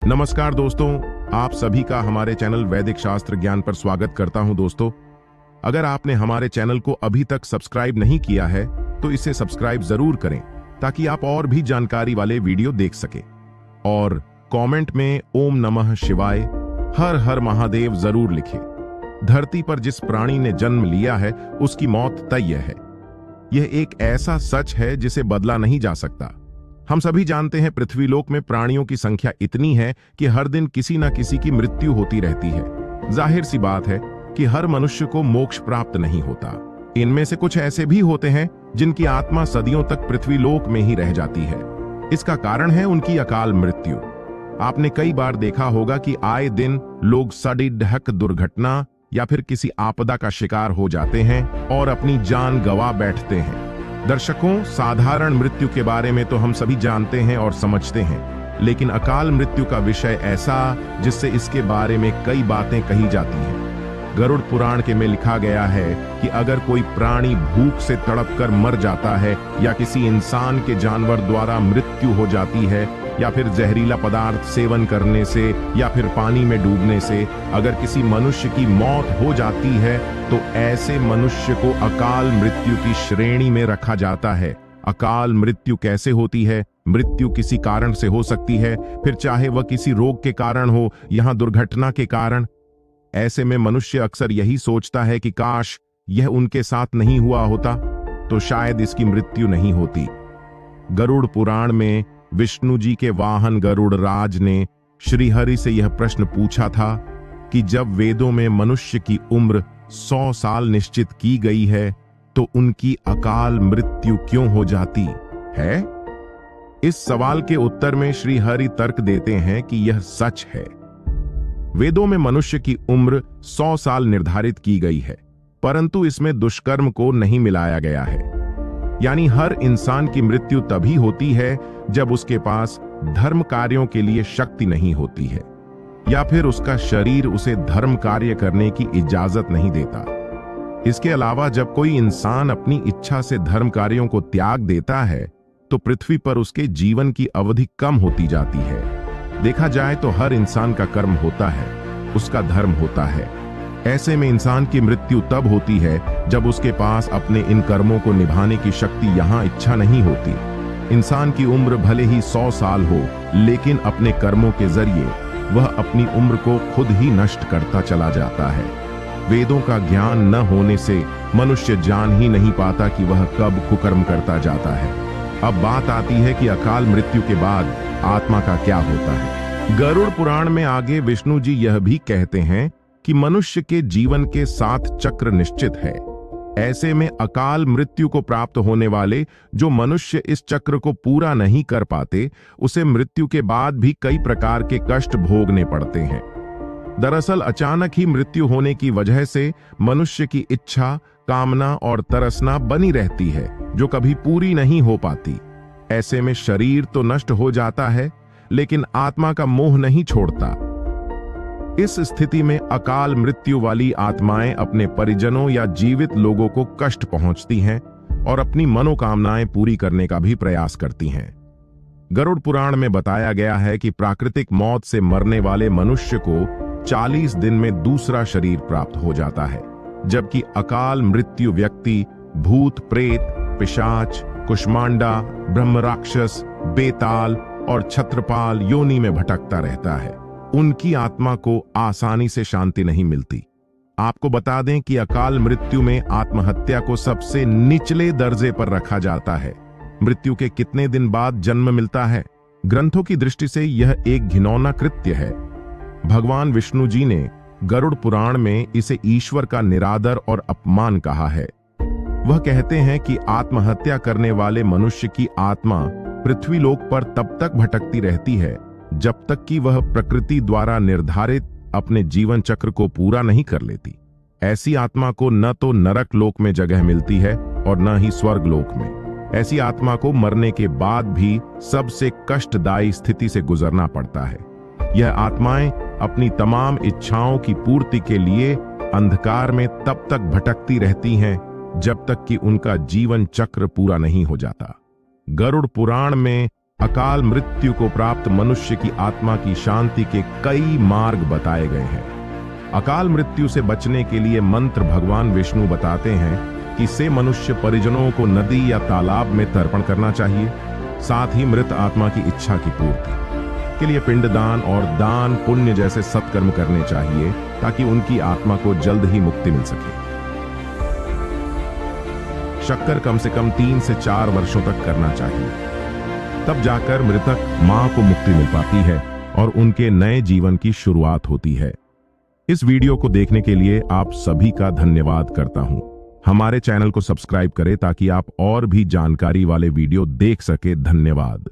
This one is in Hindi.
नमस्कार दोस्तों, आप सभी का हमारे चैनल वैदिक शास्त्र ज्ञान पर स्वागत करता हूं। दोस्तों, अगर आपने हमारे चैनल को अभी तक सब्सक्राइब नहीं किया है तो इसे सब्सक्राइब जरूर करें ताकि आप और भी जानकारी वाले वीडियो देख सके। और कमेंट में ओम नमः शिवाय, हर हर महादेव जरूर लिखें। धरती पर जिस प्राणी ने जन्म लिया है उसकी मौत तय है। यह एक ऐसा सच है जिसे बदला नहीं जा सकता। हम सभी जानते हैं पृथ्वीलोक में प्राणियों की संख्या इतनी है कि हर दिन किसी न किसी की मृत्यु होती रहती है। जाहिर सी बात है कि हर मनुष्य को मोक्ष प्राप्त नहीं होता। इनमें से कुछ ऐसे भी होते हैं जिनकी आत्मा सदियों तक पृथ्वीलोक में ही रह जाती है। इसका कारण है उनकी अकाल मृत्यु। आपने कई बार देखा होगा कि आए दिन लोग सड़क दुर्घटना या फिर किसी आपदा का शिकार हो जाते हैं और अपनी जान गंवा बैठते हैं। दर्शकों, साधारण मृत्यु के बारे में तो हम सभी जानते हैं और समझते हैं, लेकिन अकाल मृत्यु का विषय ऐसा जिससे इसके बारे में कई बातें कही जाती हैं। गरुड़ पुराण के में लिखा गया है कि अगर कोई प्राणी भूख से तड़प कर मर जाता है या किसी इंसान के जानवर द्वारा मृत्यु हो जाती है या फिर जहरीला पदार्थ सेवन करने से या फिर पानी में डूबने से अगर किसी मनुष्य की मौत हो जाती है तो ऐसे मनुष्य को अकाल मृत्यु की श्रेणी में रखा जाता है। अकाल मृत्यु कैसे होती है? मृत्यु किसी कारण से हो सकती है, फिर चाहे वह किसी रोग के कारण हो, यहाँ दुर्घटना के कारण। ऐसे में मनुष्य अक्सर यही सोचता है कि काश यह उनके साथ नहीं हुआ होता तो शायद इसकी मृत्यु नहीं होती। गरुड़ पुराण में विष्णु जी के वाहन गरुड़ राज ने श्रीहरि से यह प्रश्न पूछा था कि जब वेदों में मनुष्य की उम्र 100 साल निश्चित की गई है तो उनकी अकाल मृत्यु क्यों हो जाती है? इस सवाल के उत्तर में श्रीहरि तर्क देते हैं कि यह सच है। वेदों में मनुष्य की उम्र 100 साल निर्धारित की गई है, परंतु इसमें दुष्कर्म को नहीं मिलाया गया है। यानी हर इंसान की मृत्यु तभी होती है जब उसके पास धर्म कार्यों के लिए शक्ति नहीं होती है या फिर उसका शरीर उसे धर्म कार्य करने की इजाजत नहीं देता। इसके अलावा जब कोई इंसान अपनी इच्छा से धर्म कार्यों को त्याग देता है तो पृथ्वी पर उसके जीवन की अवधि कम होती जाती है। देखा जाए तो हर इंसान का कर्म होता है, उसका धर्म होता है। ऐसे में इंसान की मृत्यु तब होती है जब उसके पास अपने इन कर्मों को निभाने की शक्ति यहाँ इच्छा नहीं होती। इंसान की उम्र भले ही 100 साल हो, लेकिन अपने कर्मों के जरिए वह अपनी उम्र को खुद ही नष्ट करता चला जाता है। वेदों का ज्ञान न होने से मनुष्य जान ही नहीं पाता कि वह कब कुकर्म करता जाता है। अब बात आती है कि अकाल मृत्यु के बाद आत्मा का क्या होता है। गरुड़ पुराण में आगे विष्णु जी यह भी कहते हैं कि मनुष्य के जीवन के 7 चक्र निश्चित है। ऐसे में अकाल मृत्यु को प्राप्त होने वाले जो मनुष्य इस चक्र को पूरा नहीं कर पाते, उसे मृत्यु के बाद भी कई प्रकार के कष्ट भोगने पड़ते हैं। दरअसल अचानक ही मृत्यु होने की वजह से मनुष्य की इच्छा, कामना और तरसना बनी रहती है जो कभी पूरी नहीं हो पाती। ऐसे में शरीर तो नष्ट हो जाता है, लेकिन आत्मा का मोह नहीं छोड़ता। इस स्थिति में अकाल मृत्यु वाली आत्माएं अपने परिजनों या जीवित लोगों को कष्ट पहुंचती हैं और अपनी मनोकामनाएं पूरी करने का भी प्रयास करती हैं। गरुड़ पुराण में बताया गया है कि प्राकृतिक मौत से मरने वाले मनुष्य को 40 दिन में दूसरा शरीर प्राप्त हो जाता है, जबकि अकाल मृत्यु व्यक्ति भूत, प्रेत, पिशाच, कुष्मांडा, ब्रह्म राक्षस, बेताल और छत्रपाल योनि में भटकता रहता है। उनकी आत्मा को आसानी से शांति नहीं मिलती। आपको बता दें कि अकाल मृत्यु में आत्महत्या को सबसे निचले दर्जे पर रखा जाता है। मृत्यु के कितने दिन बाद जन्म मिलता है? ग्रंथों की दृष्टि से यह एक घिनौना कृत्य है। भगवान विष्णु जी ने गरुड़ पुराण में इसे ईश्वर का निरादर और अपमान कहा है। वह कहते हैं कि आत्महत्या करने वाले मनुष्य की आत्मा पृथ्वीलोक पर तब तक भटकती रहती है जब तक कि वह प्रकृति द्वारा निर्धारित अपने जीवन चक्र को पूरा नहीं कर लेती। ऐसी आत्मा को न तो नरक लोक में जगह मिलती है और न ही स्वर्ग लोक में। ऐसी आत्मा को मरने के बाद भी सबसे कष्टदायी स्थिति से गुजरना पड़ता है। यह आत्माएं अपनी तमाम इच्छाओं की पूर्ति के लिए अंधकार में तब तक भटकती रहती हैं जब तक कि उनका जीवन चक्र पूरा नहीं हो जाता। गरुड़ पुराण में अकाल मृत्यु को प्राप्त मनुष्य की आत्मा की शांति के कई मार्ग बताए गए हैं। अकाल मृत्यु से बचने के लिए मंत्र भगवान विष्णु बताते हैं कि से मनुष्य परिजनों को नदी या तालाब में तर्पण करना चाहिए। साथ ही मृत आत्मा की इच्छा की पूर्ति के लिए पिंडदान और दान पुण्य जैसे सत्कर्म करने चाहिए ताकि उनकी आत्मा को जल्द ही मुक्ति मिल सके। शक्कर कम से कम 3 से 4 वर्षों तक करना चाहिए, तब जाकर मृतक मां को मुक्ति मिल पाती है और उनके नए जीवन की शुरुआत होती है। इस वीडियो को देखने के लिए आप सभी का धन्यवाद करता हूं। हमारे चैनल को सब्सक्राइब करें ताकि आप और भी जानकारी वाले वीडियो देख सके। धन्यवाद।